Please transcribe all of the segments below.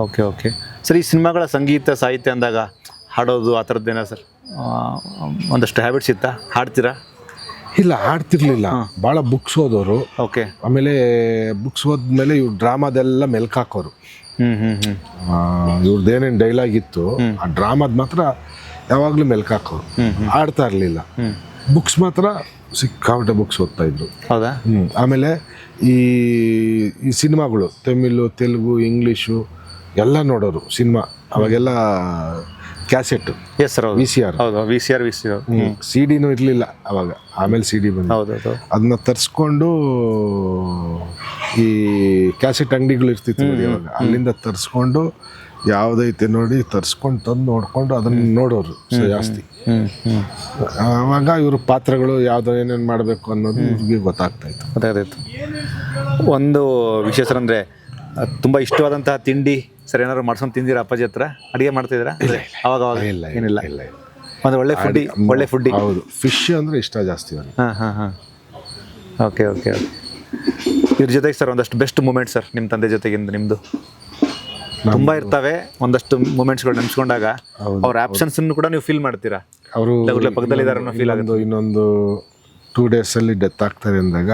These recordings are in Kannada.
ಓಕೆ ಓಕೆ ಸರ್, ಈ ಸಿನಿಮಾಗಳ ಸಂಗೀತ ಸಾಹಿತ್ಯ ಅಂದಾಗ ಹಾಡೋದು ಆ ಥರದ್ದೇನೋ ಸರ್ ಒಂದಷ್ಟು ಹ್ಯಾಬಿಟ್ಸ್ ಇತ್ತಾ? ಹಾಡ್ತೀರಾ? ಇಲ್ಲ, ಹಾಡ್ತಿರ್ಲಿಲ್ಲ. ಭಾಳ ಬುಕ್ಸ್ ಓದೋರು. ಓಕೆ. ಆಮೇಲೆ ಬುಕ್ಸ್ ಓದ್ಮೇಲೆ ಇವ್ರು ಡ್ರಾಮಾದೆಲ್ಲ ಮೆಲ್ಕಾಕೋರು. ಇವ್ರದ್ದು ಏನೇನು ಡೈಲಾಗ್ ಇತ್ತು ಆ ಡ್ರಾಮಾದ ಮಾತ್ರ ಯಾವಾಗಲೂ ಮೆಲ್ಕಾಕೋರು. ಆಡ್ತಾ ಇರಲಿಲ್ಲ. ಬುಕ್ಸ್ ಮಾತ್ರ ಸಿಕ್ಕಾಪಟ್ಟೆ ಬುಕ್ಸ್ ಓದ್ತಾ ಇದ್ರು. ಹೌದಾ? ಆಮೇಲೆ ಈ ಸಿನಿಮಾಗಳು ತಮಿಳು, ತೆಲುಗು, ಇಂಗ್ಲೀಷು ಎಲ್ಲ ನೋಡೋರು ಸಿನಿಮಾ. ಅವಾಗೆಲ್ಲ ಕ್ಯಾಸೆಟ್. Yes sir. VCR. ಹೌದು, VCR. CD ಇರಲಿಲ್ಲ ಅವಾಗ. ಆಮೇಲೆ CD ಬಂದು ಹೌದು. ಅದನ್ನ ತರಿಸ್ಕೊಂಡು ಈ ಕ್ಯಾಸೆಟ್ ಅಂಗಡಿಗಳು ಇರ್ತಿತ್ತು ನೋಡಿ ಅವಾಗ, ಅಲ್ಲಿಂದ ತರಿಸ್ಕೊಂಡು ಯಾವುದೈತೆ ನೋಡಿ ತರಿಸ್ಕೊಂಡು ತಂದು ನೋಡ್ಕೊಂಡು ಅದನ್ನು ನೋಡೋರು ಜಾಸ್ತಿ. ಆವಾಗ ಇವ್ರ ಪಾತ್ರಗಳು ಯಾವ್ದು ಏನೇನು ಮಾಡಬೇಕು ಅನ್ನೋದು ಇವ್ರಿಗೆ ಗೊತ್ತಾಗ್ತಾಯಿತ್ತು. ಒಂದು ವಿಷಯ ಸರ್, ಅಂದರೆ ತುಂಬ ಇಷ್ಟವಾದಂತಹ ತಿಂಡಿ ಸರ್ ಏನಾದ್ರು ಮಾಡ್ಸ್ಕೊಂಡು ತಿಂದಿರಾ ಅಪ್ಪಾಜಿ ಹತ್ರ? ಅಡುಗೆ ಮಾಡ್ತಿದ್ದೀರಾ ಅವಾಗ? ಏನಿಲ್ಲ. ಒಂದು ಒಳ್ಳೆ ಫುಡ್ಡಿ. ಹೌದು, ಫಿಶ್ ಅಂದರೆ ಇಷ್ಟ ಜಾಸ್ತಿ ಅವ್ರಿಗೆ. ಹಾಂ. ಓಕೆ. ಇವ್ರ ಜೊತೆಗೆ ಸರ್ ಒಂದಷ್ಟು ಬೆಸ್ಟ್ ಮೂಮೆಂಟ್ ಸರ್ ನಿಮ್ಮ ತಂದೆ ಜೊತೆಗಿಂದ ನಿಮ್ಮದು ತುಂಬ ಇರ್ತವೆ. ಒಂದಷ್ಟು ಮೂಮೆಂಟ್ಸ್ಗಳು ನೆನೆಸ್ಕೊಂಡಾಗ ಅವ್ರ ಆಬ್ಸೆನ್ಸನ್ನು ಕೂಡ ನೀವು ಫೀಲ್ ಮಾಡ್ತೀರಾ? ಅವರು ಪಕ್ಕದಲ್ಲಿದ್ದಾರೆ ಫೀಲ್ ಆಗುತ್ತೆ. ಇನ್ನೊಂದು 2 ಡೇಸಲ್ಲಿ ಡೆತ್ ಆಗ್ತಾರೆ ಅಂದಾಗ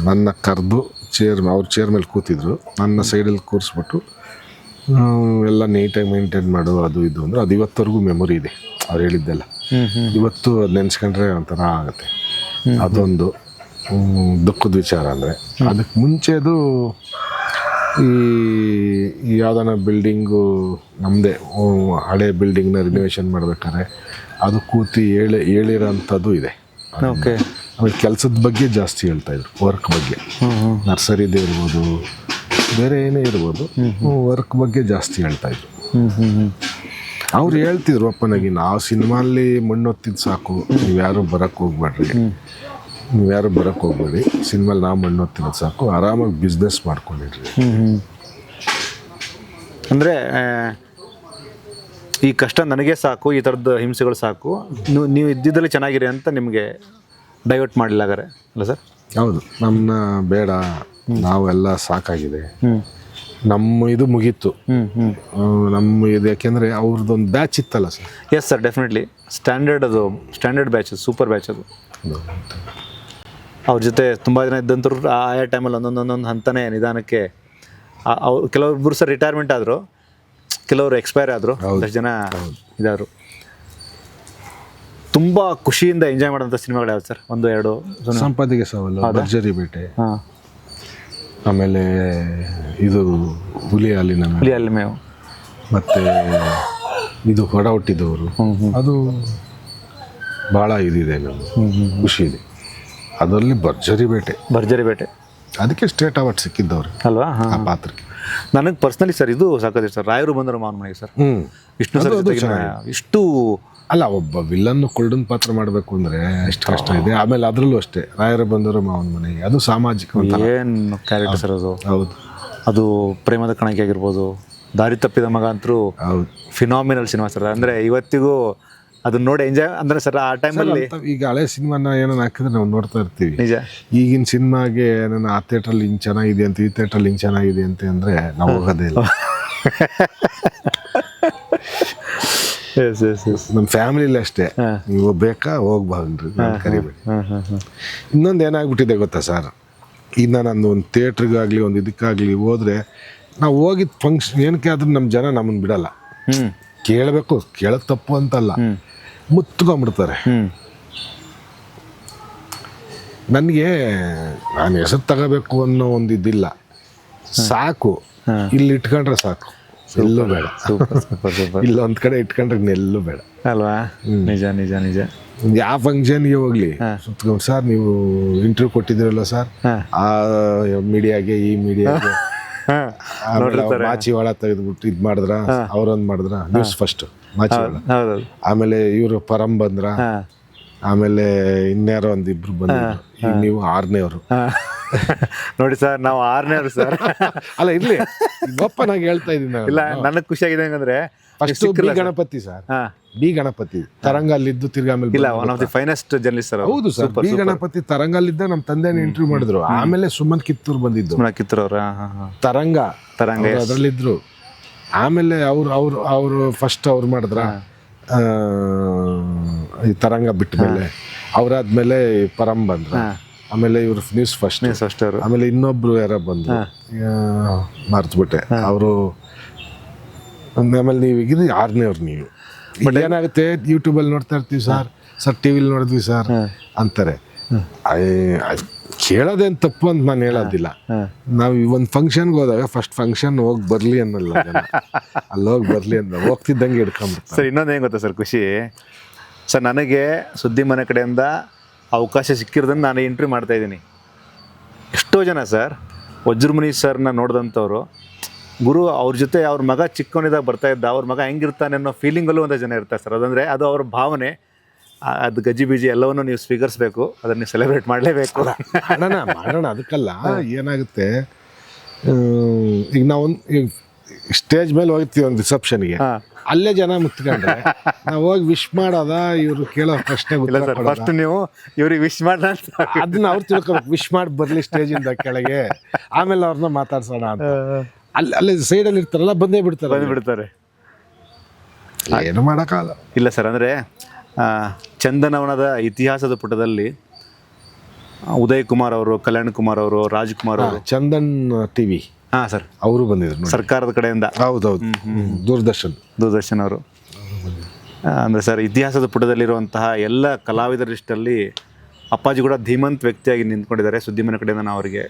ನನ್ನ ಕರೆದು ಅವ್ರ ಚೇರ್ ಮೇಲೆ ಕೂತಿದ್ರು, ನನ್ನ ಸೈಡಲ್ಲಿ ಕೂರಿಸ್ಬಿಟ್ಟು ಎಲ್ಲ ನೀಟಾಗಿ ಮೇಂಟೈನ್ ಮಾಡು ಅದು ಇದು ಅಂದರೆ ಅದು ಇವತ್ತವರೆಗೂ ಮೆಮೊರಿ ಇದೆ. ಅವ್ರು ಹೇಳಿದ್ದೆಲ್ಲ ಇವತ್ತು ಅದು ನೆನೆಸ್ಕೊಂಡ್ರೆ ಒಂಥರ ಆಗುತ್ತೆ. ಅದೊಂದು ದುಃಖದ ವಿಚಾರ. ಅಂದರೆ ಅದಕ್ಕೆ ಮುಂಚೆದು ಈ ಯಾವ್ದಾನ ಬಿಲ್ಡಿಂಗು ನಮ್ಮದೇ ಹಳೆ ಬಿಲ್ಡಿಂಗ್ನ ರಿನೋವೇಷನ್ ಮಾಡ್ಬೇಕಾದ್ರೆ ಅದು ಕೂತಿ ಹೇಳಿರೋಂಥದ್ದು ಇದೆ. ಓಕೆ. ಆಮೇಲೆ ಕೆಲಸದ ಬಗ್ಗೆ ಜಾಸ್ತಿ ಹೇಳ್ತಾಯಿದ್ರು, ವರ್ಕ್ ಬಗ್ಗೆ. ನರ್ಸರಿದೇ ಇರ್ಬೋದು, ಬೇರೆ ಏನೇ ಇರ್ಬೋದು, ವರ್ಕ್ ಬಗ್ಗೆ ಜಾಸ್ತಿ ಹೇಳ್ತಾಯಿದ್ರು. ಅವ್ರು ಹೇಳ್ತಿದ್ರು ಅಪ್ಪನಾಗಿ, ನಾವು ಸಿನಿಮಾಲ್ಲಿ ಮಣ್ಣೊತ್ತಿದ್ದು ಸಾಕು, ನೀವ್ಯಾರು ಬರೋಕ್ಕೆ ಹೋಗ್ಬೇಡಿ, ಸಿನಿಮಾಲಿ ನಾವು ಮಣ್ಣೊತ್ತಿರೋದು ಸಾಕು, ಆರಾಮಾಗಿ ಬಿಸ್ನೆಸ್ ಮಾಡ್ಕೊಂಡಿರ್ರಿ. ಅಂದರೆ ಈ ಕಷ್ಟ ನನಗೆ ಸಾಕು, ಈ ಥರದ್ದು ಹಿಂಸೆಗಳು ಸಾಕು, ನೀವು ಇದ್ದಿದ್ದಲ್ಲಿ ಚೆನ್ನಾಗಿರಿ ಅಂತ ನಿಮಗೆ ಡೈವರ್ಟ್ ಮಾಡಲಿಲ್ಲ ಹಾಗಾರೆ ಅಲ್ಲ ಸರ್? ಹೌದು, ನಮ್ಮನ್ನ ಬೇಡ, ನಾವೆಲ್ಲ ಸಾಕಾಗಿದೆ, ನಮ್ಮ ಇದು ಮುಗೀತು. ನಮ್ಮ ಇದು ಯಾಕೆಂದರೆ ಅವ್ರದ್ದೊಂದು ಬ್ಯಾಚ್ ಇತ್ತಲ್ಲ sir. Yes sir, definitely standard batch, super batch ಅದು. ಅವ್ರ ಜೊತೆ ತುಂಬ ಜನ ಇದ್ದಂತರು ಆಯಾ ಟೈಮಲ್ಲಿ ಒಂದೊಂದು ಹಂತನೇ ನಿಧಾನಕ್ಕೆ ಕೆಲವೊಬ್ಬರು ಸರ್ ರಿಟೈರ್ಮೆಂಟ್ ಆದರು, ಕೆಲವರು ಎಕ್ಸ್ಪೈರ್ ಆದರು, ಒಂದಷ್ಟು ಜನ ಇದಾದರು. ತುಂಬ ಖುಷಿಯಿಂದ ಎಂಜಾಯ್ ಮಾಡೋಂಥ ಸಿನಿಮಾಗಳು ಯಾವ್ದು ಸರ್? 1-2 ಸಂಪಾದಿಗೆ ಸವಾಲು, ಭರ್ಜರಿ ಬೇಟೆ, ಆಮೇಲೆ ಇದು ಹುಲಿ ಹಾಲಿನ ಮೇವು, ಮತ್ತು ಇದು ಹೊಡ ಹುಟ್ಟಿದವರು, ಅದು ಭಾಳ ಇದಿದೆ, ನಮಗೆ ಖುಷಿ ಇದೆ ಅದರಲ್ಲಿ. ಭರ್ಜರಿ ಬೇಟೆ ಅದಕ್ಕೆ ಸ್ಟೇಟ್ ಅವಾರ್ಡ್ ಸಿಕ್ಕಿದ್ದವ್ರು ಅಲ್ವಾ ಆ ಪಾತ್ರಕ್ಕೆ. ನನಗೆ ಪರ್ಸ್ನಲಿ ಸರ್ ಇದು ಸಾಕಾದ್ರೆ ಸರ್, ರಾಯರು ಬಂದರು ಮಾವನ ಮನೆಗೆ ಸರ್, ವಿಷ್ಣು ಸರ್ ಇಷ್ಟು ಅಲ್ಲ, ಒಬ್ಬ ವಿಲ್ಲನ್ನು ಕುರುಡನ ಪಾತ್ರ ಮಾಡಬೇಕು ಅಂದರೆ ಎಷ್ಟು ಕಷ್ಟ ಇದೆ. ಆಮೇಲೆ ಅದರಲ್ಲೂ ಅಷ್ಟೇ, ರಾಯರು ಬಂದರು ಮಾವನ ಮನೆಗೆ, ಅದು ಸಾಮಾಜಿಕ ಏನು ಕ್ಯಾರೆಕ್ಟರ್ ಸರ್ ಅದು. ಹೌದು, ಅದು ಪ್ರೇಮದ ಕಣಕ್ಕೆ ಆಗಿರ್ಬೋದು, ದಾರಿ ತಪ್ಪಿದ ಮಗ ಅಂತರೂ ಫಿನಾಮಿನಲ್ ಸಿನಿಮಾ ಸರ್. ಅಂದರೆ ಇವತ್ತಿಗೂ ಅದನ್ನ ನೋಡಿ ಎಂಜಾಯ್ ಅಂದರೆ ಸರ್ ಆ ಟೈಮಲ್ಲಿ. ಈಗ ಹಳೆ ಸಿನಿಮಾನ ಏನೋ ಹಾಕಿದ್ರೆ ನಾವು ನೋಡ್ತಾ ಇರ್ತೀವಿ. ನಿಜ. ಈಗಿನ ಸಿನಿಮಾಗೆ ನಾನು ಆ ಥಿಯೇಟ್ರಲ್ಲಿ ಹಿಂಗೆ ಚೆನ್ನಾಗಿದೆ ಅಂತ, ಈ ಥಿಯೇಟ್ರಲ್ಲಿ ಹಿಂಗೆ ಚೆನ್ನಾಗಿದೆ ಅಂತ ಅಂದರೆ ನಾವು ಹೋಗೋದೇ ಇಲ್ಲ. ನಮ್ಮ ಫ್ಯಾಮಿಲಿಲಿ ಅಷ್ಟೇ, ನೀವು ಬೇಕಾ ಹೋಗ್ಬಾರ್ದು ಕರಿಬೇಡಿ. ಇನ್ನೊಂದು ಏನಾಗ್ಬಿಟ್ಟಿದೆ ಗೊತ್ತಾ ಸರ್, ಇನ್ನು ನಾನು ಒಂದು ಥಿಯೇಟ್ರಿಗಾಗಲಿ ಒಂದು ಇದಕ್ಕಾಗಲಿ ಹೋದರೆ, ನಾವು ಹೋಗಿದ್ದು ಫಂಕ್ಷನ್ ಏನಕ್ಕೆ ಆದ್ರೂ ನಮ್ಮ ಜನ ನಮ್ಮನ್ನು ಬಿಡಲ್ಲ. ಕೇಳಬೇಕು, ಕೇಳೋದು ತಪ್ಪು ಅಂತಲ್ಲ, ಮುತ್ಕೊಂಡ್ಬಿಡ್ತಾರೆ. ನನಗೆ ನಾನು ಹೆಸರು ತಗೋಬೇಕು ಅನ್ನೋ ಒಂದು ಇದಿಲ್ಲ, ಸಾಕು ಇಲ್ಲಿ ಇಟ್ಕೊಂಡ್ರೆ ಸಾಕು, ಎಲ್ಲೂ ಬೇಡ. ಇಲ್ಲ ಒಂದು ಕಡೆ ಇಟ್ಕೊಂಡ್ರೆ ಎಲ್ಲೂ ಬೇಡ ಅಲ್ವಾ? ನಿಜ. ಯಾವ ಫಂಕ್ಷನ್ಗೆ ಹೋಗ್ಲಿ ಸುತ್ಕೊಂಡು, ಸರ್ ನೀವು ಇಂಟರ್ವ್ಯೂ ಕೊಟ್ಟಿದ್ದೀರಲ್ಲ ಸರ್ ಆ ಮೀಡಿಯಾಗೆ, ಈ ಮೀಡಿಯಾಗೆ, ಮಾಚಿವಾಳ ತೆಗೆದ್ಬಿಟ್ಟು ಇದು ಮಾಡಿದ್ರ, ಅವ್ರೊಂದು ಮಾಡಿದ್ರ, ನ್ಯೂಸ್ ಫಸ್ಟ್ ಮಾಚಿವಾಳ, ಆಮೇಲೆ ಇವರು ಪರಂ ಬಂದ್ರ, ಆಮೇಲೆ ಇನ್ಯಾರೋ ಒಂದಿಬ್ರು ಬಂದ್ರು, ನೀವು 6ನೇವರು. ನೋಡಿ ಸರ್, ನಾವು 6ನೇವ್ರು ಸರ್. ಅಲ್ಲ ಇರ್ಲಿ, ಓಪನ್ ಆಗಿ ಹೇಳ್ತಾ ಇದ್ದೀನಿ ನಾನು. ಇಲ್ಲ, ನನಗೆ ಖುಷಿಯಾಗಿದೆ ಹೆಂಗಂದ್ರೆ ಫಸ್ಟ್ ಬಿ ಗಣಪತಿ ಸರ್, ಹಾ ಬಿ ಗಣಪತಿ ತರಂಗಲ್ಲಿದ್ದು ತಿರ್ಗಾ ಆಮೇಲೆ ಇಲ್ಲ, one of the finest journalist sir. ಹೌದು ಸರ್, ಬಿ ಗಣಪತಿ ತರಂಗಲ್ಲಿದ್ದ ನಮ್ಮ ತಂದೆನ ಇಂಟರ್ವ್ಯೂ ಮಾಡಿದ್ರು. ಆಮೇಲೆ ಸುಮನ್ ಕಿತ್ತೂರ್ ಬಂದಿದ್ದು, ಕಿತ್ತೂರವ್ರ ತರಂಗ ಅದರಲ್ಲಿದ್ರು. ಆಮೇಲೆ ಅವರು ಫಸ್ಟ್ ಅವ್ರು ಮಾಡಿದ್ರ ಈ ತರಂಗ ಬಿಟ್ಟ ಮೇಲೆ, ಅವ್ರಾದ್ಮೇಲೆ ಪರಂ ಬಂದ್ರ, ಆಮೇಲೆ ಇವ್ರು ನ್ಯೂಸ್ ಫಸ್ಟ್, ಆಮೇಲೆ ಇನ್ನೊಬ್ರು ಯಾರ ಬಂದ್ರು, ಮರ್ತ್ಬಿಟ್ಟೆ ಅವರು. ಆಮೇಲೆ ನೀವು ಈಗ 6ನೇವ್ರು ನೀವು. ಬಟ್ ಏನಾಗುತ್ತೆ, ಯೂಟ್ಯೂಬಲ್ಲಿ ನೋಡ್ತಾ ಇರ್ತೀವಿ ಸರ್ ಟಿವಿಲಿ ನೋಡಿದ್ವಿ ಸರ್ ಅಂತಾರೆ. ಕೇಳೋದೇನು ತಪ್ಪು ಅಂತ ನಾನು ಹೇಳೋದಿಲ್ಲ. ನಾವು ಒಂದು ಫಂಕ್ಷನ್ಗೆ ಹೋದಾಗ ಫಸ್ಟ್ ಫಂಕ್ಷನ್ ಹೋಗಿ ಬರಲಿ ಅನ್ನಲ್ಲ, ಅಲ್ಲಿ ಹೋಗಿ ಬರಲಿ ಅಂತ ಹೋಗ್ತಿದ್ದಂಗೆ ಹಿಡ್ಕೊಂಡ್ಬಿಡ್ತಾರೆ. ಸರ್, ಇನ್ನೊಂದು ಏನು ಗೊತ್ತಾ ಸರ್ ಖುಷಿ ಸರ್, ನನಗೆ ಸುದ್ದಿ ಮನೆ ಕಡೆಯಿಂದ ಅವಕಾಶ ಸಿಕ್ಕಿರೋದನ್ನು ನಾನು ಇಂಟರ್ವ್ಯೂ ಮಾಡ್ತಾ ಇದ್ದೀನಿ. ಎಷ್ಟೋ ಜನ ಸರ್ ವಜ್ರಮುನಿ ಸರ್ನ ನೋಡಿದಂಥವ್ರು, ಗುರು ಅವ್ರ ಜೊತೆ ಅವ್ರ ಮಗ ಚಿಕ್ಕವನಿದಾಗ ಬರ್ತಾ ಇದ್ದ, ಅವ್ರ ಮಗ ಹೆಂಗಿರ್ತಾನೆ ಅನ್ನೋ ಫೀಲಿಂಗಲ್ಲೂ ಒಂದು ಜನ ಇರ್ತಾರೆ ಸರ್. ಅದಂದರೆ ಅದು ಅವ್ರ ಭಾವನೆ, ಅದು ಗಜಿ ಬೀಜಿ ಎಲ್ಲವನ್ನೂ ನೀವು ಸ್ವೀಕರಿಸಬೇಕು, ಅದನ್ನು ಸೆಲೆಬ್ರೇಟ್ ಮಾಡಲೇಬೇಕು. ಮಾಡೋಣ ಅದಕ್ಕಲ್ಲ. ಏನಾಗುತ್ತೆ, ಈಗ ನಾವೊಂದು ಸ್ಟೇಜ್ ಮೇಲೆ ಹೋಗ್ತೀವಿ ಒಂದು ರಿಸೆಪ್ಷನ್ಗೆ, ಅಲ್ಲೇ ಜನ ಮುತ್ಕೊಂಡ್ರೆ ನಾವು ಹೋಗಿ ವಿಶ್ ಮಾಡೋದ, ಇವರು ಕೇಳೋ ಪ್ರಶ್ನೆ ಫಸ್ಟ್ ನೀವು ಇವ್ರಿಗೆ ವಿಶ್ ಮಾಡ, ಅದನ್ನ ಅವ್ರು ತಿಳ್ಕೊಬೇಕು. ವಿಶ್ ಮಾಡಿ ಬರಲಿ ಸ್ಟೇಜಿಂದ ಕೆಳಗೆ, ಆಮೇಲೆ ಅವ್ರನ್ನ ಮಾತಾಡ್ಸೋಣ ಅಂತ. ಅಲ್ಲಿ ಸೈಡಲ್ಲಿ ಇರ್ತಾರಲ್ಲ, ಬಂದೇ ಬಿಡ್ತಾರೆ. ಏನು ಮಾಡೋಕ್ಕಾಗಲ್ಲ. ಇಲ್ಲ ಸರ್, ಅಂದರೆ ಚಂದನವನದ ಇತಿಹಾಸದ ಪುಟದಲ್ಲಿ ಉದಯ್ ಕುಮಾರ್ ಅವರು, ಕಲ್ಯಾಣ್ ಕುಮಾರ್ ಅವರು, ರಾಜ್ಕುಮಾರ್ ಅವರು, ಚಂದನ್ ಟಿವಿ ಸರ್ ಅವರು ಬಂದಿದ್ರು ಸರ್ಕಾರದ ಕಡೆಯಿಂದ. ಹೌದೌದು, ದೂರದರ್ಶನ್ ಅವರು. ಅಂದರೆ ಸರ್, ಇತಿಹಾಸದ ಪುಟದಲ್ಲಿರುವಂತಹ ಎಲ್ಲ ಕಲಾವಿದರ ಲಿಸ್ಟಲ್ಲಿ ಅಪ್ಪಾಜಿ ಕೂಡ ಧೀಮಂತ್ ವ್ಯಕ್ತಿಯಾಗಿ ನಿಂತ್ಕೊಂಡಿದ್ದಾರೆ. ಸುದ್ದಿ ಮನೆ ಕಡೆಯಿಂದ ನಾವು ಅವರಿಗೆ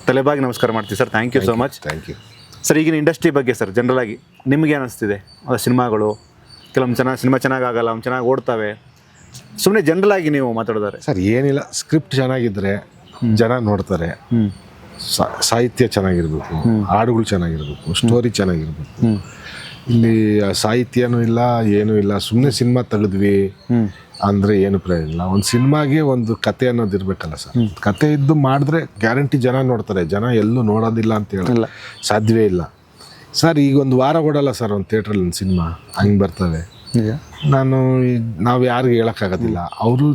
ತಲೆಬಾಗಿ ನಮಸ್ಕಾರ ಮಾಡ್ತೀವಿ sir. Thank you so much. Thank you sir. ಈಗಿನ ಇಂಡಸ್ಟ್ರಿ ಬಗ್ಗೆ ಸರ್ ಜನರಲ್ ಆಗಿ ನಿಮಗೆ ಅನಿಸ್ತಿದೆ? ಸಿನಿಮಾಗಳು ಕೆಲವೊಂದು ಸಿನಿಮಾ ಚೆನ್ನಾಗಾಗಲ್ಲ, ಅವ್ನು ಚೆನ್ನಾಗಿ ಓಡ್ತವೆ. ಸುಮ್ಮನೆ ಜನರಲ್ ಆಗಿ ನೀವು ಮಾತಾಡೋದಾರೆ ಸರ್, ಏನಿಲ್ಲ, ಸ್ಕ್ರಿಪ್ಟ್ ಚೆನ್ನಾಗಿದ್ರೆ ಜನ ನೋಡ್ತಾರೆ, ಸಾಹಿತ್ಯ ಚೆನ್ನಾಗಿರ್ಬೇಕು, ಹಾಡುಗಳು ಚೆನ್ನಾಗಿರ್ಬೇಕು, ಸ್ಟೋರಿ ಚೆನ್ನಾಗಿರ್ಬೇಕು. ಇಲ್ಲಿ ಸಾಹಿತ್ಯನೂ ಇಲ್ಲ, ಏನೂ ಇಲ್ಲ, ಸುಮ್ಮನೆ ಸಿನಿಮಾ ತೆಗೆದ್ವಿ ಅಂದರೆ ಏನು ಪ್ರಯೋಜನ ಇಲ್ಲ. ಒಂದು ಸಿನಿಮಾಗೆ ಒಂದು ಕತೆ ಅನ್ನೋದು ಇರಬೇಕಲ್ಲ ಸರ್. ಕತೆ ಇದ್ದು ಮಾಡಿದ್ರೆ ಗ್ಯಾರಂಟಿ ಜನ ನೋಡ್ತಾರೆ. ಜನ ಎಲ್ಲೂ ನೋಡೋದಿಲ್ಲ ಅಂತ ಹೇಳಲ್ಲ, ಸಾಧ್ಯವೇ ಇಲ್ಲ ಸರ್. ಈಗ ಒಂದು ವಾರ ಓಡಲ್ಲ ಸರ್ ಒಂದು ಥಿಯೇಟ್ರಲ್ಲಿ ಒಂದು ಸಿನಿಮಾ, ಹಂಗೆ ಬರ್ತವೆ. ನಾವು ಯಾರಿಗೂ ಹೇಳೋಕ್ಕಾಗೋದಿಲ್ಲ. ಅವರು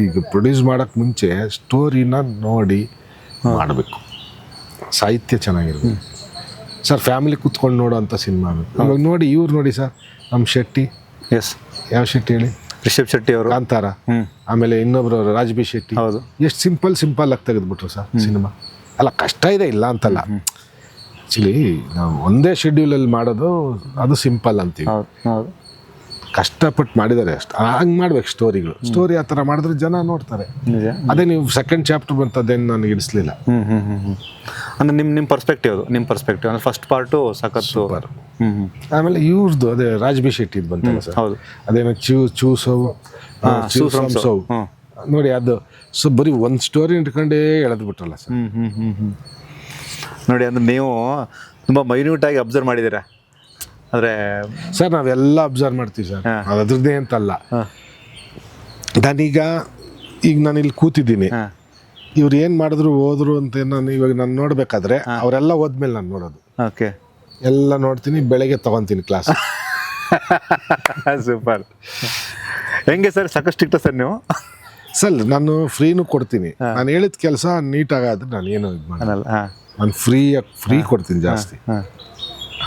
ಈಗ ಪ್ರೊಡ್ಯೂಸ್ ಮಾಡೋಕ್ಕೆ ಮುಂಚೆ ಸ್ಟೋರಿನ ನೋಡಿ ಮಾಡಬೇಕು, ಸಾಹಿತ್ಯ ಚೆನ್ನಾಗಿರ್ಬೇಕು ಸರ್. ಫ್ಯಾಮಿಲಿ ಕೂತ್ಕೊಂಡು ನೋಡೋ ಅಂಥ ಸಿನಿಮಾ ಬೇಕು. ಇವಾಗ ನೋಡಿ, ಇವ್ರು ನೋಡಿ ಸರ್, ನಮ್ಮ ಶೆಟ್ಟಿ, ಯಾವ ಶೆಟ್ಟಿ ಹೇಳಿ, ರಿಷಬ್ ಶೆಟ್ಟಿ ಅವರು, ಕಾಂತಾರ, ಆಮೇಲೆ ಇನ್ನೊಬ್ರು ರಾಜ್ ಬಿ ಶೆಟ್ಟಿ. ಹೌದು, ಎಷ್ಟು ಸಿಂಪಲ್ ಆಗಿ ತೆಗೆದ್ಬಿಟ್ರು ಸರ್ ಸಿನಿಮಾ. ಅಲ್ಲ, ಕಷ್ಟ ಇದೆ, ಇಲ್ಲ ಅಂತಲ್ಲ. ಆ್ಯಕ್ಚುಲಿ ನಾವು ಒಂದೇ ಶೆಡ್ಯೂಲಲ್ಲಿ ಮಾಡೋದು ಅದು ಸಿಂಪಲ್ ಅಂತೀವಿ. ಕಷ್ಟಪಟ್ಟು ಮಾಡಿದ್ದಾರೆ ಅಷ್ಟು. ಹಂಗೆ ಮಾಡ್ಬೇಕು ಸ್ಟೋರಿ ಆ ಥರ ಮಾಡಿದ್ರೆ ಜನ ನೋಡ್ತಾರೆ. ಅದೇ ನೀವು ಸೆಕೆಂಡ್ ಚಾಪ್ಟರ್ ಬಂತದ್ದೇನು ನನಗೆ ಇಡಿಸ್ಲಿಲ್ಲ. ಅಂದರೆ ನಿಮ್ಮ ಪರ್ಸ್ಪೆಕ್ಟಿವ್ ಅಂದರೆ ಫಸ್ಟ್ ಪಾರ್ಟು ಸಖತ್ ಸೂಪರ್. ಆಮೇಲೆ ಇವ್ರದ್ದು ಅದೇ ರಾಜ್ ಬಿ ಶೆಟ್ಟಿದು ಬಂತಲ್ಲ ಸರ್. ಹೌದು, ಅದೇನೋ ಚೂಸವು ನೋಡಿ, ಅದು ಬರೀ ಒಂದು ಸ್ಟೋರಿ ಇಟ್ಕೊಂಡೇ ಎಳೆದು ಬಿಟ್ರಲ್ಲ ಸರ್. ನೋಡಿ, ಅಂದರೆ ನೀವು ತುಂಬ ಮೈನ್ಯೂಟಾಗಿ ಅಬ್ಸರ್ವ್ ಮಾಡಿದ್ದೀರಾ. ಆದರೆ ಸರ್, ನಾವೆಲ್ಲ ಅಬ್ಸರ್ವ್ ಮಾಡ್ತೀವಿ ಸರ್, ಅದ್ರದ್ದೇ ಅಂತಲ್ಲ. ನಾನೀಗ ನಾನು ಇಲ್ಲಿ ಕೂತಿದ್ದೀನಿ, ಇವ್ರು ಏನು ಮಾಡಿದ್ರು ಹೋದ್ರು ಅಂತ ನಾನು ನೋಡ್ಬೇಕಾದ್ರೆ ಅವರೆಲ್ಲ ಹೋದ್ಮೇಲೆ ನಾನು ನೋಡೋದು. ಓಕೆ, ಎಲ್ಲ ನೋಡ್ತೀನಿ, ಬೆಳಗ್ಗೆ ತಗೊತೀನಿ ಕ್ಲಾಸ್. ಸೂಪರ್. ಹೆಂಗೆ ಸರ್, ಸಾಕಷ್ಟು ಸ್ಟ್ರಿಕ್ಟ್ ಸರ್ ನೀವು? ಸರ್, ನಾನು ಫ್ರೀನೂ ಕೊಡ್ತೀನಿ. ನಾನು ಹೇಳಿದ ಕೆಲಸ ನೀಟಾಗಾದ್ರೆ ನಾನು ಏನು ಇದು ಮಾಡಲ್ಲ. ನಾನು ಫ್ರೀ ಕೊಡ್ತೀನಿ ಜಾಸ್ತಿ.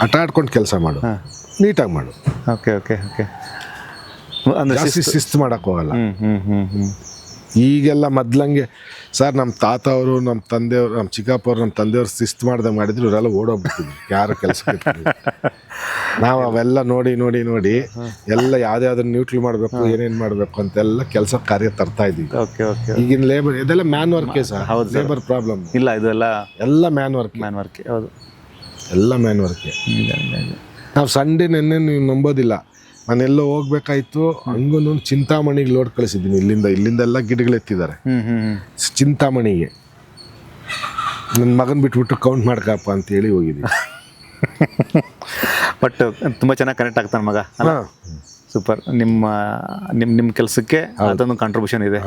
ಆಟ ಆಡ್ಕೊಂಡು ಕೆಲಸ ಮಾಡು, ನೀಟಾಗಿ ಮಾಡು. Okay okay okay. ಜಾಸ್ತಿ ಶಿಸ್ತು ಮಾಡೋಕ್ಕೆ ಹೋಗಲ್ಲ. ಈಗೆಲ್ಲ ಮೊದ್ಲಂಗೆ ಸರ್, ನಮ್ಮ ತಾತ ಅವರು, ನಮ್ಮ ತಂದೆಯವರು, ನಮ್ಮ ಚಿಕ್ಕಪ್ಪ ಅವರು, ನಮ್ಮ ತಂದೆಯವ್ರು ಶಿಸ್ತು ಮಾಡ್ದೆ ಮಾಡಿದ್ರು, ಇವರೆಲ್ಲ ಓಡೋಗ್ಬಿಡ್ತೀವಿ ಯಾರು ಕೆಲಸಕ್ಕೆ. ನಾವು ಅವೆಲ್ಲ ನೋಡಿ ನೋಡಿ ನೋಡಿ ಎಲ್ಲ ಯಾವ್ದಾದ್ರು ನ್ಯೂಟ್ರಲ್ ಮಾಡಬೇಕು, ಏನೇನು ಮಾಡಬೇಕು ಅಂತೆಲ್ಲ ಕೆಲಸ ಕಾರ್ಯ ತರ್ತಾ ಇದ್ದೀವಿ. Okay okay. ಈಗಿನ ಲೇಬರ್ ಇದೆಲ್ಲ ಮ್ಯಾನ್ ವರ್ಕೇ ಸರ್. ಹೌದು, ಲೇಬರ್ ಪ್ರಾಬ್ಲಮ್ ಇಲ್ಲ, ಇದೆಲ್ಲ ಮ್ಯಾನ್ ವರ್ಕ್. ಹೌದು, ಎಲ್ಲ ಮ್ಯಾನ್ ವರ್ಕೆ. ನಾವು ಸಂಡೇ ನೆನ್ನೆ ನೀವು ನಂಬೋದಿಲ್ಲ, ನಾನೆಲ್ಲೋ ಹೋಗ್ಬೇಕಾಯ್ತು, ಹಂಗೂ ಚಿಂತಾಮಣಿಗೆ ಲೋಡ್ ಕಳಿಸಿದ್ದೀನಿ. ಇಲ್ಲಿಂದ ಎಲ್ಲ ಗಿಡಗಳೆತ್ತಿದ್ದಾರೆ ಚಿಂತಾಮಣಿಗೆ. ನನ್ನ ಮಗನ ಬಿಟ್ಬಿಟ್ಟು ಕೌಂಟ್ ಮಾಡ್ಕಪ್ಪ ಅಂತೇಳಿ ಹೋಗಿದ್ದೀನಿ. ಬಟ್ ತುಂಬ ಚೆನ್ನಾಗಿ ಕನೆಕ್ಟ್ ಆಗ್ತಾನೆ ಮಗ. ಸೂಪರ್. ನಿಮ್ಮ ಕೆಲಸಕ್ಕೆ ಅದೊಂದು ಕಾಂಟ್ರಿಬ್ಯೂಷನ್ ಇದೆ.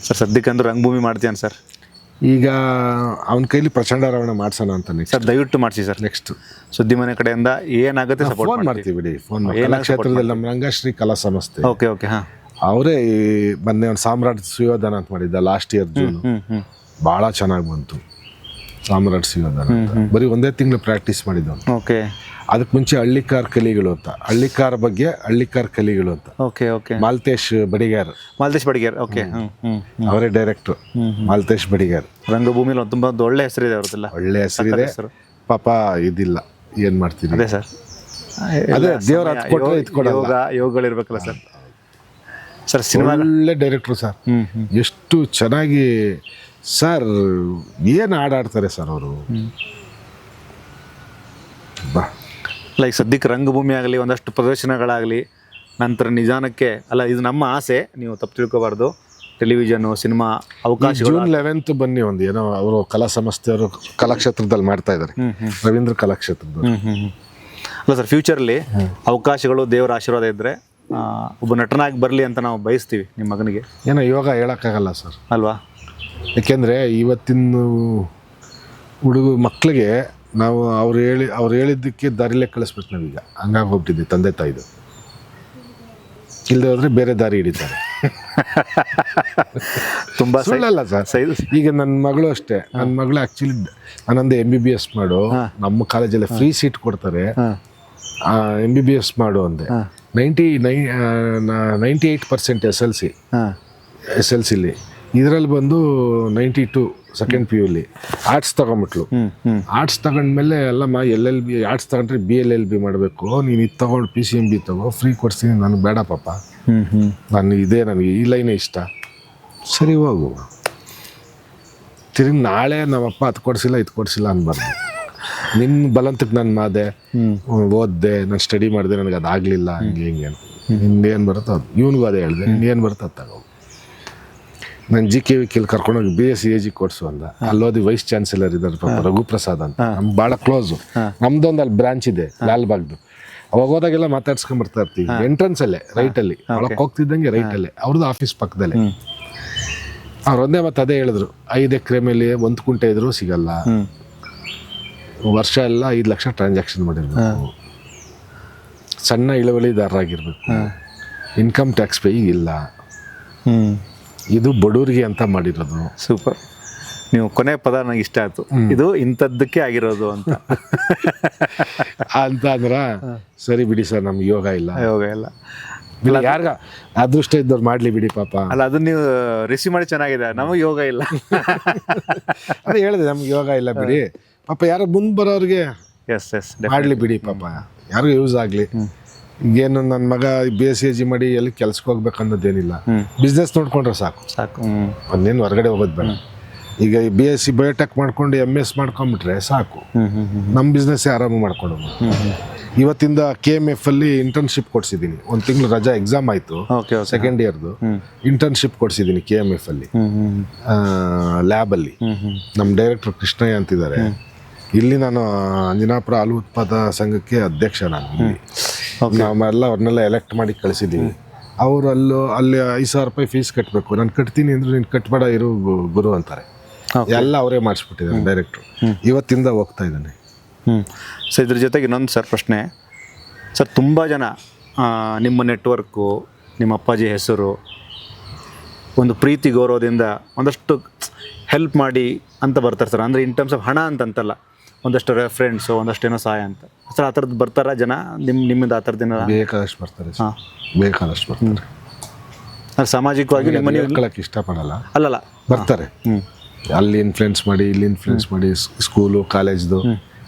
ಸರ್ ಸದ್ಯಕ್ಕೆ ಅಂದ್ರೆ ರಂಗಭೂಮಿ ಮಾಡ್ತೀಯಾನ ಸರ್? ಈಗ ಅವನ ಕೈಲಿ ಪ್ರಚಂಡ ರಾವಣ ಮಾಡ್ಸೋಣ ಅಂತ ಸರ್ ದಯವಿಟ್ಟು ಮಾಡಿಸಿ ಸರ್. ನೆಕ್ಸ್ಟ್ ಸುದ್ದಿ ಮನೆ ಕಡೆಯಿಂದ ಏನಾಗುತ್ತೆ ಫೋನ್ ಸಪೋರ್ಟ್ ಮಾಡ್ತೀವಿ ಬಿಡಿ. ಫೋನ್ ಕಲಾಕ್ಷೇತ್ರದಲ್ಲಿ ನಮ್ಮ ರಂಗಶ್ರೀ ಕಲಾ ಸಂಸ್ಥೆ ಓಕೆ ಓಕೆ ಹಾಂ ಅವರೇ ಮೊನ್ನೆ ಒಂದು ಸಾಮ್ರಾಟ್ ಸುಯೋಧನ ಅಂತ ಮಾಡಿದ್ದ ಲಾಸ್ಟ್ ಇಯರ್ ಜೂನ್. ಭಾಳ ಚೆನ್ನಾಗಿ ಬಂತು ಸಾಮ್ರಾಟ್ ಸುಯೋಧನ ಅಂತ. ಬರೀ ಒಂದೇ ತಿಂಗಳು ಪ್ರಾಕ್ಟೀಸ್ ಮಾಡಿದ್ದವನು. ಓಕೆ. ಅದಕ್ಕೆ ಮುಂಚೆ ಹಳ್ಳಿಕಾರ್ ಕಲಿಗಳು ಅಂತ, ಹಳ್ಳಿಕಾರ್ ಬಗ್ಗೆ ಹಳ್ಳಿಕಾರ್ ಕಲಿಗಳು ಅಂತ. Okay okay. Maltesh Badigar okay. ಅವರೇ ಡೈರೆಕ್ಟರ್ ಮಾಲ್ತೇಶ್ ಬಡಿಗಾರ್. ರಂಗಭೂಮಿಲಿ ಒಂದು ತುಂಬ ಒಳ್ಳೆ ಹೆಸರಿದೆ ಅವ್ರದ್ದೆಲ್ಲ. ಒಳ್ಳೆ ಹೆಸರಿದೆ ಪಾಪ. ಇದಿಲ್ಲ ಏನು ಮಾಡ್ತೀನಿ. ಅದೇ ಸರ್, ಅದೇ ದೇವ್ರ ಹತ್ತು ಕೊಟ್ಟರೆ ಇದ್ಕೊಡಲ್ಲ. ಯೋಗಗಳಿರ್ಬೇಕಲ್ಲ ಸರ್. ಸರ್ ಸಿನಿಮಾ ಒಳ್ಳೆ ಡೈರೆಕ್ಟ್ರು ಸರ್. ಎಷ್ಟು ಚೆನ್ನಾಗಿ ಸರ್ ಏನು ಹಾಡಾಡ್ತಾರೆ ಸರ್ ಅವರು. ಬಾ ಲೈಕ್ ಸದ್ಯಕ್ಕೆ ರಂಗಭೂಮಿ ಆಗಲಿ, ಒಂದಷ್ಟು ಪ್ರದರ್ಶನಗಳಾಗಲಿ, ನಂತರ ನಿಧಾನಕ್ಕೆ ಅಲ್ಲ, ಇದು ನಮ್ಮ ಆಸೆ, ನೀವು ತಪ್ಪು ತಿಳ್ಕೊಬಾರ್ದು. ಟೆಲಿವಿಷನು, ಸಿನಿಮಾ ಅವಕಾಶಗಳು. ಜೂನ್ 11 ಬನ್ನಿ. ಒಂದು ಏನೋ ಅವರು ಕಲಾ ಸಂಸ್ಥೆಯವರು ಕಲಾಕ್ಷೇತ್ರದಲ್ಲಿ ಮಾಡ್ತಾ ಇದ್ದಾರೆ, ರವೀಂದ್ರ ಕಲಾಕ್ಷೇತ್ರದಲ್ಲಿ. ಅಲ್ಲ ಸರ್, ಫ್ಯೂಚರಲ್ಲಿ ಅವಕಾಶಗಳು, ದೇವರ ಆಶೀರ್ವಾದ ಇದ್ದರೆ ಒಬ್ಬ ನಟನಾಗಿ ಬರಲಿ ಅಂತ ನಾವು ಬಯಸ್ತೀವಿ ನಿಮ್ಮ ಮಗನಿಗೆ. ಏನೋ ಯೋಗ ಹೇಳೋಕ್ಕಾಗಲ್ಲ ಸರ್ ಅಲ್ವಾ? ಯಾಕೆಂದರೆ ಇವತ್ತಿನ ಮಕ್ಕಳಿಗೆ ನಾವು ಅವ್ರು ಹೇಳಿದ್ದಕ್ಕೆ ದಾರಿಲೇ ಕಳಿಸ್ಬೇಕು ನಾವೀಗ. ಹಂಗಾಗಿ ಹೋಗ್ಬಿಟ್ಟಿದ್ವಿ ತಂದೆ ತಾಯಿದು. ಇಲ್ಲದೆ ಹೋದರೆ ಬೇರೆ ದಾರಿ ಹಿಡಿತಾರೆ. ತುಂಬ ಸುಳ್ಳಲ್ಲ ಸರ್. ಈಗ ನನ್ನ ಮಗಳು ಅಷ್ಟೇ. ನನ್ನ ಮಗಳು ಆ್ಯಕ್ಚುಲಿ ನಾನೊಂದು MBBS ಮಾಡು, ನಮ್ಮ ಕಾಲೇಜಲ್ಲಿ ಫ್ರೀ ಸೀಟ್ ಕೊಡ್ತಾರೆ, MBBS ಮಾಡು ಅಂದೆ. 98% SLCಲಿ. ಇದರಲ್ಲಿ ಬಂದು 92 ಸೆಕೆಂಡ್ PUಲಿ. ಆರ್ಟ್ಸ್ ತಗೊಂಬಿಟ್ಲು. ಆರ್ಟ್ಸ್ ತಗೊಂಡ್ಮೇಲೆ ಅಲ್ಲಮ್ಮ LLB ಆರ್ಟ್ಸ್ ತಗೊಂಡ್ರೆ BLLB ಮಾಡಬೇಕು, ನೀನು ಇದು ತಗೊಂಡು PCMB ತಗೋ, ಫ್ರೀ ಕೊಡ್ತೀನಿ. ನನಗೆ ಬೇಡ ಪಾಪ, ನನಗೆ ಈ ಲೈನೇ ಇಷ್ಟ. ಸರಿ ಹೋಗು. ತಿರುಗಿ ನಾಳೆ ನಮ್ಮಪ್ಪ ಅದು ಕೊಡಿಸಿಲ್ಲ ಇದು ಕೊಡಿಸಿಲ್ಲ ಅನ್ಬಾರ್ದು. ನಿನ್ನ ಬಲಂತಕ್ಕೆ ನಾನು ಮಾದೆ, ಓದಿದೆ, ನಾನು ಸ್ಟಡಿ ಮಾಡಿದೆ, ನನಗೆ ಅದಾಗಲಿಲ್ಲ, ಹಿಂಗೆ ನಿಂದೇನು ಬರುತ್ತೋ ಅದು. ಇವನಿಗೂ ಅದೇ ಹೇಳಿದೆ, ಇನ್ನೇನು ಬರುತ್ತೋ ಅದು ತಗೋ. ನಾನು GKVKಲ್ ಕರ್ಕೊಂಡೋಗಿ BSc AG ಕೊಡ್ಸು ಅಂದ. ಅಲ್ಲೋದಿ ವೈಸ್ ಚಾನ್ಸಲರ್ ಇದ್ದಾರೆ ಪಾಪ, ರಘುಪ್ರಸಾದ್ ಅಂತ. ನಮ್ಗೆ ಭಾಳ ಕ್ಲೋಸು. ನಮ್ದೊಂದು ಅಲ್ಲಿ ಬ್ರಾಂಚ್ ಇದೆ ಲಾಲ್ಬಾಗ್ದು. ಅವಾಗ ಹೋದಾಗೆಲ್ಲ ಮಾತಾಡ್ಸ್ಕೊಂಬರ್ತಾ ಇರ್ತೀವಿ. ಎಂಟ್ರೆನ್ಸಲ್ಲೇ ರೈಟಲ್ಲಿ ಒಳಗೆ ಹೋಗ್ತಿದ್ದಂಗೆ ರೈಟಲ್ಲೇ ಅವ್ರದ್ದು ಆಫೀಸ್ ಪಕ್ಕದಲ್ಲೇ. ಅವ್ರು ಒಂದೇ ಮತ್ತೆ ಅದೇ ಹೇಳಿದ್ರು, 5 ಎಕರೆ ಮೇಲೆ 1 ಕುಂಟೆ ಇದ್ರೂ ಸಿಗಲ್ಲ, ವರ್ಷ ಎಲ್ಲ 5 ಲಕ್ಷ ಟ್ರಾನ್ಸಾಕ್ಷನ್ ಮಾಡಿರ್ಬೇಕು, ಸಣ್ಣ ಇಳುವಳಿದಾರರಾಗಿರ್ಬೇಕು, ಇನ್ಕಮ್ ಟ್ಯಾಕ್ಸ್ ಪೇ ಇಲ್ಲ, ಇದು ಬಡವರಿಗೆ ಅಂತ ಮಾಡಿರೋದು. ಸೂಪರ್. ನೀವು ಕೊನೆ ಪದ ನನಗೆ ಇಷ್ಟ ಆಯ್ತು, ಇದು ಇಂಥದ್ದಕ್ಕೆ ಆಗಿರೋದು ಅಂತ ಅಂದ್ರ ಸರಿ ಬಿಡಿ ಸರ್, ನಮ್ಗೆ ಯೋಗ ಇಲ್ಲ ಯಾರ್ಗ ಅದೃಷ್ಟ ಇದ್ದವ್ರು ಮಾಡ್ಲಿ ಬಿಡಿ ಪಾಪ. ಅಲ್ಲ, ಅದನ್ನ ನೀವು ರಿಸೀವ್ ಮಾಡಿ ಚೆನ್ನಾಗಿದೆ, ನಮಗೆ ಯೋಗ ಇಲ್ಲ. ಅದೇ ಹೇಳಿದೆ, ನಮ್ಗೆ ಯೋಗ ಇಲ್ಲ ಬಿಡಿ ಪಾಪ. ಯಾರೋ ಮುಂದೆ ಬರೋರಿಗೆ ಮಾಡ್ಲಿ ಬಿಡಿ ಪಾಪ, ಯಾರಿಗೂ ಯೂಸ್ ಆಗಲಿ. ಈಗೇನು ನನ್ನ ಮಗ BSc AG ಮಾಡಿ ಎಲ್ಲಿ ಕೆಲ್ಸಕ್ಕೆ ಹೋಗ್ಬೇಕನ್ನೋದೇನಿಲ್ಲ, ಬಿಸ್ನೆಸ್ ನೋಡ್ಕೊಂಡ್ರೆ ಸಾಕು. ಒಂದೇನು ಹೊರಗಡೆ ಹೋಗೋದು ಬೇಡ. ಈಗ BSc ಬಯೋಟೆಕ್ ಮಾಡ್ಕೊಂಡು MS ಮಾಡ್ಕೊಂಡ್ಬಿಟ್ರೆ ಸಾಕು, ನಮ್ಮ ಬಿಸ್ನೆಸ್ಸೇ ಆರಾಮ ಮಾಡ್ಕೊಂಡು. ಇವತ್ತಿಂದ KMF ಅಲ್ಲಿ ಇಂಟರ್ನ್ಶಿಪ್ ಕೊಡ್ಸಿದ್ದೀನಿ. 1 ತಿಂಗಳು ರಜಾ, ಎಕ್ಸಾಮ್ ಆಯಿತು ಸೆಕೆಂಡ್ ಇಯರ್ದು. ಇಂಟರ್ನ್ಶಿಪ್ ಕೊಡ್ಸಿದ್ದೀನಿ KMF ಅಲ್ಲಿ, ಲ್ಯಾಬಲ್ಲಿ. ನಮ್ಮ ಡೈರೆಕ್ಟರ್ ಕೃಷ್ಣಯ್ಯ ಅಂತಿದ್ದಾರೆ. ಇಲ್ಲಿ ನಾನು ಅಂಜನಾಪುರ ಹಾಲು ಉತ್ಪಾದನಾ ಸಂಘಕ್ಕೆ ಅಧ್ಯಕ್ಷ. ನಾನು ನಾವೆಲ್ಲ ಅವ್ರನ್ನೆಲ್ಲ ಎಲೆಕ್ಟ್ ಮಾಡಿ ಕಳಿಸಿದ್ದೀವಿ. ಅವರು ಅಲ್ಲಿ 5,000 ರೂಪಾಯಿ ಫೀಸ್ ಕಟ್ಟಬೇಕು. ನಾನು ಕಟ್ತೀನಿ ಅಂದ್ರೆ ನೀನು ಕಟ್ಬೇಡ ಇರು ಗುರು ಅಂತಾರೆ. ಎಲ್ಲ ಅವರೇ ಮಾಡಿಸ್ಬಿಟ್ಟಿದ್ದಾರೆ ಡೈರೆಕ್ಟ್ರು. ಇವತ್ತಿಂದ ಹೋಗ್ತಾ ಇದ್ದಾನೆ. ಸೊ ಇದ್ರ ಜೊತೆಗೆ ಇನ್ನೊಂದು ಸರ್ ಪ್ರಶ್ನೆ ಸರ್, ತುಂಬ ಜನ ನಿಮ್ಮ ನೆಟ್ವರ್ಕು, ನಿಮ್ಮ ಅಪ್ಪಾಜಿ ಹೆಸರು, ಒಂದು ಪ್ರೀತಿ ಗೌರವದಿಂದ ಒಂದಷ್ಟು ಹೆಲ್ಪ್ ಮಾಡಿ ಅಂತ ಬರ್ತಾರೆ ಸರ್. ಅಂದರೆ ಇನ್ ಟರ್ಮ್ಸ್ ಆಫ್ ಹಣ ಅಂತಲ್ಲ, ಒಂದಷ್ಟು ರೆಫರೆನ್ಸು, ಒಂದಷ್ಟು ಏನೋ ಸಹಾಯ ಅಂತ ಸರ್. ಆ ಥರದ್ದು ಬರ್ತಾರ ಜನ ನಿಮ್ಮಿಂದ? ಆ ಥರದ್ದು ಬೇಕಾದಷ್ಟು ಬರ್ತಾರೆ. ಬೇಕಾದಷ್ಟು ಬರ್ತಾರೆ. ಅದು ಸಾಮಾಜಿಕವಾಗಿ ನಿಮ್ಮನ್ನು ಹೇಳ್ಕೊಳಕ್ಕೆ ಇಷ್ಟಪಡಲ್ಲ. ಅಲ್ಲಲ್ಲ, ಬರ್ತಾರೆ. ಅಲ್ಲಿ ಇನ್ಫ್ಲುಯೆನ್ಸ್ ಮಾಡಿ, ಇಲ್ಲಿ ಇನ್ಫ್ಲುಯೆನ್ಸ್ ಮಾಡಿ, ಸ್ಕೂಲು ಕಾಲೇಜ್ದು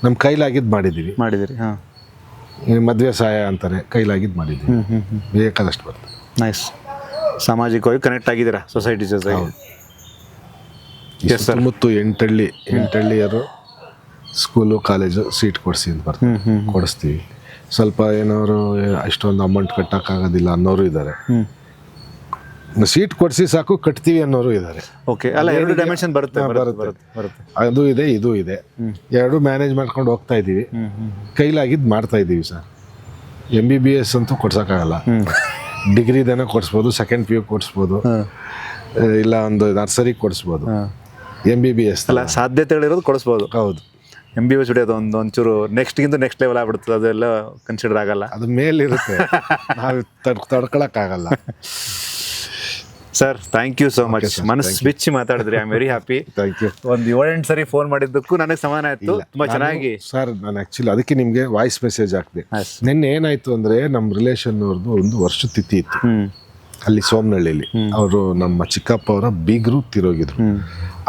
ನಮ್ಮ ಕೈಲಾಗಿದ್ದು ಮಾಡಿದ್ದೀರಿ. ಹಾಂ, ಮದುವೆ ಸಹಾಯ ಅಂತಾರೆ, ಕೈಲಾಗಿದ್ದು ಮಾಡಿದ್ದೀವಿ. ಬೇಕಾದಷ್ಟು ಬರ್ತಾರೆ. ನೈಸ್. ಸಾಮಾಜಿಕವಾಗಿ ಕನೆಕ್ಟ್ ಆಗಿದ್ದೀರಾ ಸೊಸೈಟಿ ಜೊತೆ? ಸುತ್ತಮುತ್ತ 8 ಹಳ್ಳಿಯರು ಸ್ಕೂಲು ಕಾಲೇಜು ಸೀಟ್ ಕೊಡಿಸಿ ಅಂತ ಬರ್ತಾರೆ, ಕೊಡಿಸ್ತೀವಿ. ಸ್ವಲ್ಪ ಏನಾದ್ರು ಅಷ್ಟೊಂದು ಅಮೌಂಟ್ ಕಟ್ಟೋಕ್ಕಾಗೋದಿಲ್ಲ ಅನ್ನೋರು ಇದ್ದಾರೆ. ಸೀಟ್ ಕೊಡಿಸಿ ಸಾಕು ಕಟ್ತೀವಿ ಅನ್ನೋರು ಇದ್ದಾರೆ. ಓಕೆ. ಅಲ್ಲ, 2 ಡೈಮೆನ್ಷನ್ ಬರುತ್ತೆ. ಅದು ಇದೆ, ಇದು ಇದೆ. 2 ಮ್ಯಾನೇಜ್ ಮಾಡ್ಕೊಂಡು ಹೋಗ್ತಾ ಇದ್ದೀವಿ. ಕೈಲಾಗಿದ್ದು ಮಾಡ್ತಾ ಇದ್ದೀವಿ ಸರ್. MBBS ಅಂತೂ ಕೊಡ್ಸೋಕ್ಕಾಗಲ್ಲ. ಡಿಗ್ರಿದೇನೋ ಕೊಡಿಸ್ಬೋದು, ಸೆಕೆಂಡ್ PU ಕೊಡಿಸ್ಬೋದು. ಇಲ್ಲ ಒಂದು ನರ್ಸರಿ ಕೊಡಿಸ್ಬೋದು, MBBS ಅಲ್ಲ ಸಾಧ್ಯತೆಗಳಿರೋದು ಕೊಡಿಸ್ಬೋದು. ಹೌದು. MBBS ಹೊಡೆಯೋದು ಒಂಚೂರು ನೆಕ್ಸ್ಟ್ ಲೆವೆಲ್ ಆಗ್ಬಿಡ್ತದೆ, ಅದೆಲ್ಲ ಕನ್ಸಿಡರ್ ಆಗಲ್ಲ. ಅದು ಮೇಲಿರುತ್ತೆ, ನಾವು ತಡ್ಕೊಳಕ್ಕಾಗಲ್ಲ. Sir thank you so much, ಮನಸ್ಸು ಬಿಚ್ಚಿ ಮಾತಾಡಿದ್ರಿ. I am very happy. Thank you. ಒಂದು 7-8 ಸರಿ ಫೋನ್ ಮಾಡಿದ್ದಕ್ಕೂ ನನಗೆ ಸಮಾನ ಆಯ್ತು. ತುಂಬಾ ಚೆನ್ನಾಗಿ ಸರ್, ನಾನು ಆ್ಯಕ್ಚುಲಿ ಅದಕ್ಕೆ ನಿಮಗೆ ವಾಯ್ಸ್ ಮೆಸೇಜ್ ಹಾಕಿದೆ. ನಿನ್ನೆ ಏನಾಯ್ತು ಅಂದರೆ ನಮ್ಮ ರಿಲೇಷನ್ ಅವ್ರದ್ದು ಒಂದು ವರ್ಷ ತಿಥಿ ಇತ್ತು ಅಲ್ಲಿ ಸೋಮನಹಳ್ಳಿಲಿ. ಅವರು ನಮ್ಮ ಚಿಕ್ಕಪ್ಪ ಅವರ ಬೀಗರು ತಿರೋಗಿದ್ರು.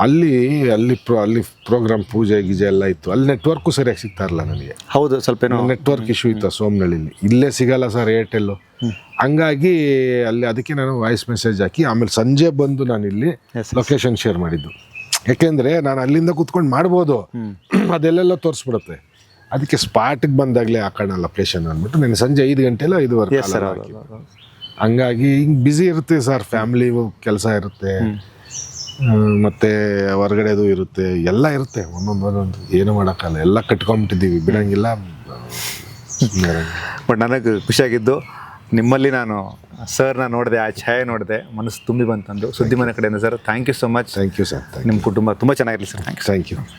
ಅಲ್ಲಿ ಪ್ರೋಗ್ರಾಮ್ ಪೂಜೆ ಗೀಜೆ ಎಲ್ಲ ಇತ್ತು. ಅಲ್ಲಿ ನೆಟ್ವರ್ಕು ಸರಿಯಾಗಿ ಸಿಗ್ತಾ ಇರಲ್ಲ ನನಗೆ. ಹೌದು, ಸ್ವಲ್ಪ ನೆಟ್ವರ್ಕ್ ಇಶ್ಯೂ ಇತ್ತು ಸೋಮನಹಳ್ಳಿಲಿ. ಇಲ್ಲೇ ಸಿಗಲ್ಲ ಸರ್ ಏರ್ಟೆಲ್ಲು. ಹಂಗಾಗಿ ಅಲ್ಲಿ ಅದಕ್ಕೆ ನಾನು ವಾಯ್ಸ್ ಮೆಸೇಜ್ ಹಾಕಿ ಆಮೇಲೆ ಸಂಜೆ ಬಂದು ನಾನು ಇಲ್ಲಿ ಲೊಕೇಶನ್ ಶೇರ್ ಮಾಡಿದ್ದು. ಯಾಕೆಂದರೆ ನಾನು ಅಲ್ಲಿಂದ ಕೂತ್ಕೊಂಡು ಮಾಡ್ಬೋದು, ಅದೆಲ್ಲೆಲ್ಲ ತೋರಿಸ್ಬಿಡುತ್ತೆ. ಅದಕ್ಕೆ ಸ್ಪಾಟಿಗೆ ಬಂದಾಗಲೇ ಹಾಕೋಣ ಲೊಕೇಶನ್ ಅಂದ್ಬಿಟ್ಟು ನಾನು ಸಂಜೆ 5 ಗಂಟೆಲ್ಲ 5:15 ಹಂಗಾಗಿ ಹಿಂಗೆ ಬ್ಯುಸಿ ಇರುತ್ತೆ ಸರ್. ಫ್ಯಾಮಿಲಿ ಕೆಲಸ ಇರುತ್ತೆ, ಮತ್ತು ಹೊರಗಡೆದು ಇರುತ್ತೆ, ಎಲ್ಲ ಇರುತ್ತೆ. ಒಂದೊಂದು ಏನು ಮಾಡೋಕ್ಕಲ್ಲ, ಎಲ್ಲ ಕಟ್ಕೊಂಬಿಟ್ಟಿದ್ದೀವಿ, ಬಿಡೋಂಗಿಲ್ಲ. ಬಟ್ ನನಗೆ ಖುಷಿಯಾಗಿದ್ದು ನಿಮ್ಮಲ್ಲಿ ನಾನು ಸರ್ನ ನೋಡಿದೆ, ಆ ಛಾಯೆ ನೋಡಿದೆ, ಮನಸ್ಸು ತುಂಬಿ ಬಂತಂದು. ಸುದ್ದಿ ಮನೆ ಕಡೆಯಿಂದ sir thank you so much. Thank you sir. ನಿಮ್ಮ ಕುಟುಂಬ ತುಂಬ ಚೆನ್ನಾಗಿರಲಿ ಸರ್. Thank you.